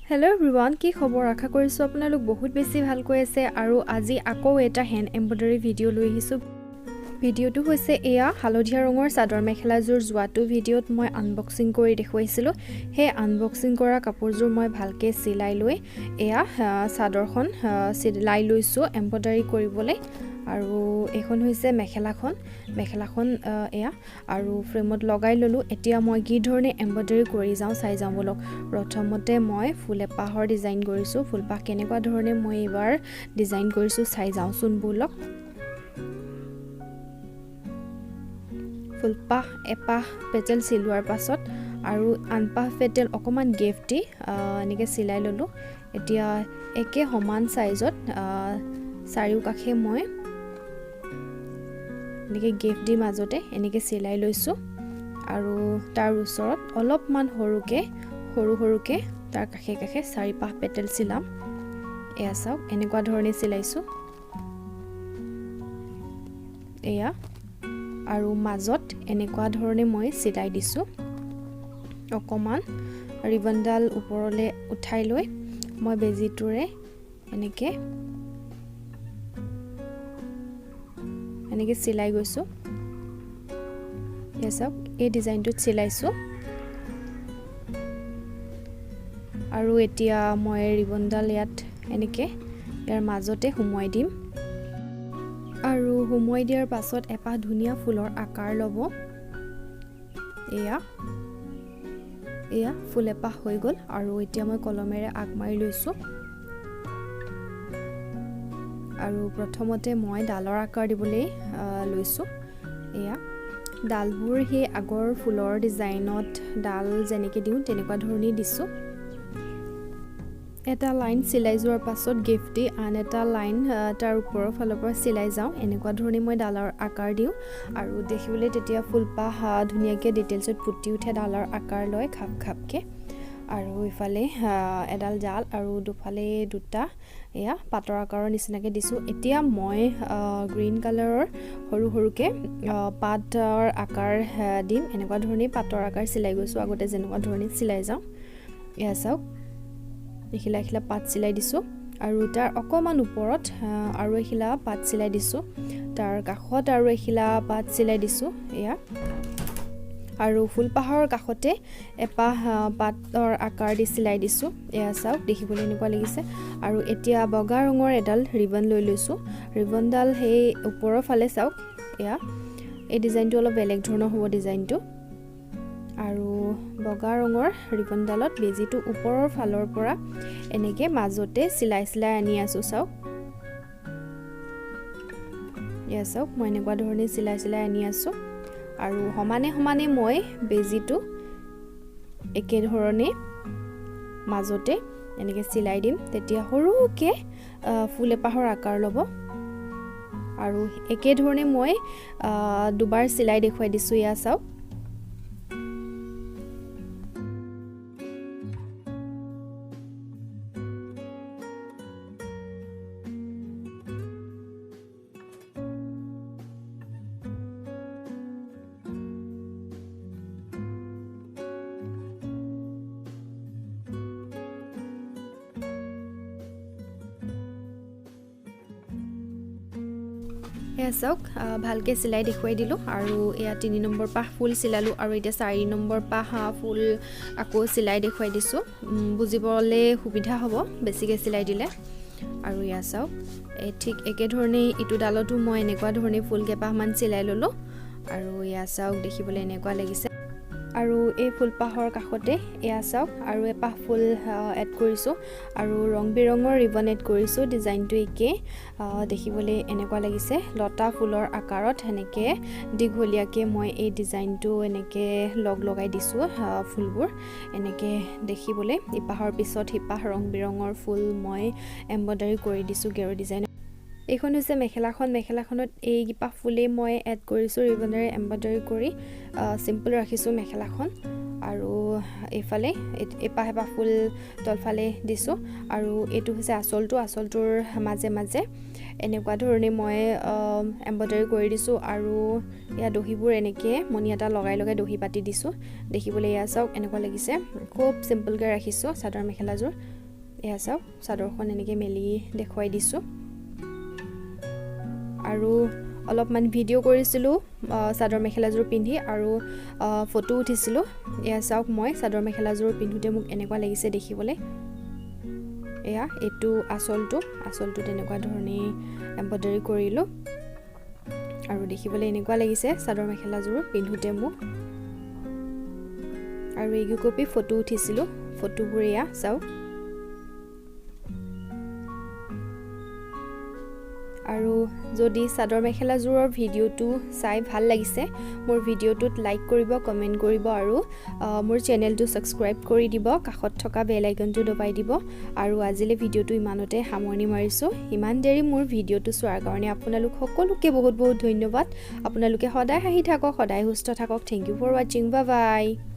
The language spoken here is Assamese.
Hello everyone, কি খবৰ আশা কৰিছো আপোনালোক বহুত বেছি ভাল কৈ আছে আৰু আজি আকৌ এটা হ্যান্ড এমব্ৰয়ডাৰী ভিডিও লৈ আহিছো ভিডিওটো হৈছে এয়া হালধীয়া ৰঙৰ চাদৰ মেখেলাজোৰ যোৱাটো ভিডিওত মই আনবক্সিং কৰি দেখুৱাইছিলো হে আনবক্সিং কৰা কাপোৰজোৰ মই ভালকে সিলাই লৈ এয়া চাদৰখন সিলাই লৈছো এমব্ৰয়ডাৰী কৰিবলৈ আৰু এখন হৈছে মেখেলাখন এয়া আৰু ফ্ৰেমত লগাই ললো এতিয়া মই কি ধৰণে এমব্ৰয়ডাৰী কৰি যাও চাই যাও বলক প্ৰথমতে মই ফুল এপাহৰ ডিজাইন কৰিছো ফুলপাহ কেনেকুৱা ধৰণে মই এবাৰ ডিজাইন কৰিছো চাই যাওচোন বলক ফুলপাহ এপাহ পেটেল সিলোৱাৰ পাছত আৰু আনপাহ পেটেল অকমান গেফটি এনেকে সিলাই ললো এতিয়া একে সমান সাইজত চাৰিও কাখে মই এনেকে গিফট দি মাজতে এনেকে সিলাই লৈছো আৰু তাৰ ওচৰত অলপমান সৰুকে তাৰ কাখে কাখে চাৰি পাহ পেটেল সিলাম এয়া চাওক এনেকুৱা ধৰণে সিলাইছো এয়া আৰু মাজত এনেকুৱা ধৰণে মই সিলাই দিছো অকমান ৰিবনডাল ওপৰলে উঠাই লৈ মই বেজিটোৰে এনেকে সিলাই গৈছো এসব এই ডিজাইনটো সিলাইছো আৰু এতিয়া মই ৰিবনডাল ইয়াত এনেকে ইয়াৰ মাজতে হুমুৱাই দিম আৰু হুমুৱাই দিয়াৰ পাছত এপাহ ধুনিয়া ফুলৰ আকাৰ লব এয়া ফুল এপাহ হৈ গল আৰু এতিয়া মই কলমেৰে আগ মাৰি লৈছো আৰু প্ৰথমতে মই ডালৰ আকাৰ দিবলৈ লৈছো এয়া ডালবোৰ হে আগৰ ফুলৰ ডিজাইনত ডাল যেনেকে দিও তেনেকুৱা ধৰণে দিছো এটা লাইন সিলাই যোৱাৰ পাছত গিফটি আন এটা লাইন তাৰ ওপৰৰ ফালৰ পৰা সিলাই যাও এনেকুৱা ধৰণে মই ডালৰ আকাৰ দিও আৰু দেখিবলৈ তেতিয়া ফুলপাহ ধুনিয়াকে ডিটেইলছত ফুটি উঠে ডালৰ আকাৰ লয় খাপকে আৰু ইফালে এডাল জাল আৰু দুফালে দুটা এয়া পাতৰ আকাৰৰ নিচিনাকে দিছো এতিয়া মই গ্ৰীন কালাৰৰ সৰুকে পাতৰ আকাৰ দিম এনেকুৱা ধৰণে পাতৰ আকাৰ সিলাই গৈছো আগতে যেনেকুৱা ধৰণে সিলাই যাও এয়া চাওক এখিলা পাত সিলাই দিছো আৰু তাৰ অকমান ওপৰত আৰু এখিলা পাত সিলাই দিছো তাৰ কাখত আৰু এখিলা পাত সিলাই দিছো এয়া আৰু ফুলপাহৰ কাখতে এপাহ পাতৰ আকাৰ দি সিলাই দিছো এয়া চাওক দেখিবলৈ এনেকুৱা লাগিছে আৰু এতিয়া বগা ৰঙৰ এডাল ৰিবন লৈ লৈছো ৰিবনডাল হেই ওপৰৰ ফালে চাওক এয়া এই ডিজাইনটো অলপ বেলেগ ধৰণৰ হ'ব ডিজাইনটো আৰু বগা ৰঙৰ ৰিবনডালত বেজিটো ওপৰৰ ফালৰ পৰা এনেকে মাজতে সিলাই আনি আছো চাওক এয়া চাওক মই এনেকুৱা ধৰণে সিলাই আনি আছো আৰু সমানে মই বেজিটো একে ধৰণে মাজতে এনেকে সিলাই দিম তেতিয়া সৰুকে ফুল এপাহৰ আকাৰ লব আৰু একে ধৰণে মই দুবাৰ সিলাই দেখুৱাই দিছো ইয়া চাওক এয়া চাওক ভালকে সিলাই দেখুৱাই দিলো আৰু এয়া 3 নম্বৰ পাহ ফুল সিলালো আৰু এতিয়া 4 নম্বৰ পাহ ফুল আকৌ সিলাই দেখুৱাই দিছো বুজিবলে সুবিধা হ'ব বেছিকে সিলাই দিলে আৰু এয়া চাওক ঠিক একে ধৰণে ইটো ডালটো মই এনেকুৱা ধৰণে ফুল কেপাহ মান সিলাই ললো আৰু এয়া চাওক দেখিবলৈ এনেকুৱা লাগিছে আৰু এই ফুলপাহৰ কাখতে এয়া চাওক আৰু এপাহ ফুল এড কৰিছো আৰু ৰং বিৰঙৰ ৰিবন এড কৰিছো ডিজাইনটো একে দেখিবলৈ এনেকুৱা লাগিছে লতা ফুলৰ আকাৰত এনেকে দীঘলীয়াকে মই এই ডিজাইনটো এনেকে লগাই দিছো ফুলবোৰ এনেকে দেখিবলৈ ইপাহৰ পিছত হিপাহ ৰং বিৰঙৰ ফুল মই এমব্ৰয়ডাৰী কৰি দিছো গেৰ ডিজাইন এইখন হৈছে মেখেলাখনত এই গিপা ফুলে মই এড কৰিছো ৰিবনেৰে এমব্ৰয়ডাৰী কৰি সিম্পল ৰাখিছো মেখেলাখন আৰু এইফালে এপাহ ফুল তলফালে দিছোঁ আৰু এইটো হৈছে আঁচলটোৰ মাজে মাজে এনেকুৱা ধৰণে মই এম্ব্ৰইডাৰী কৰি দিছোঁ আৰু ইয়া দহিবোৰ এনেকৈ মণি এটা লগাই দহি পাতি দিছোঁ দেখিবলৈ এয়া চাওক এনেকুৱা লাগিছে খুব চিম্পলকৈ ৰাখিছোঁ চাদৰ মেখেলাযোৰ এয়া চাওক চাদৰখন এনেকৈ মেলি দেখুৱাই দিছোঁ আৰু অলপমান ভিডিঅ' কৰিছিলোঁ চাদৰ মেখেলাযোৰ পিন্ধি আৰু ফটো উঠিছিলোঁ এয়া চাওক মই চাদৰ মেখেলাযোৰ পিন্ধোতে মোক এনেকুৱা লাগিছে দেখিবলৈ এয়া এইটো আঁচলটো তেনেকুৱা ধৰণে এম্ব্ৰইডাৰী কৰিলোঁ আৰু দেখিবলৈ এনেকুৱা লাগিছে চাদৰ মেখেলাযোৰ পিন্ধোতে মোক আৰু এইকেইকপি ফটো উঠিছিলোঁ ফটোবোৰ এয়া চাওক আৰু যদি চাদৰ মেখেলাযোৰৰ ভিডিঅ'টো চাই ভাল লাগিছে মোৰ ভিডিঅ'টোত লাইক কৰিব কমেণ্ট কৰিব আৰু মোৰ চেনেলটো ছাবস্ক্ৰাইব কৰি দিব কাষত থকা বেল আইকনটো দবাই দিব আৰু আজিলৈ ভিডিঅ'টো ইমানতে সামৰণি মাৰিছোঁ ইমান দেৰি মোৰ ভিডিঅ'টো চোৱাৰ কাৰণে আপোনালোক সকলোকে বহুত বহুত ধন্যবাদ আপোনালোকে সদায় হাঁহি থাকক সদায় সুস্থ থাকক থেংক ইউ ফৰ ৱাচিং বাই বাই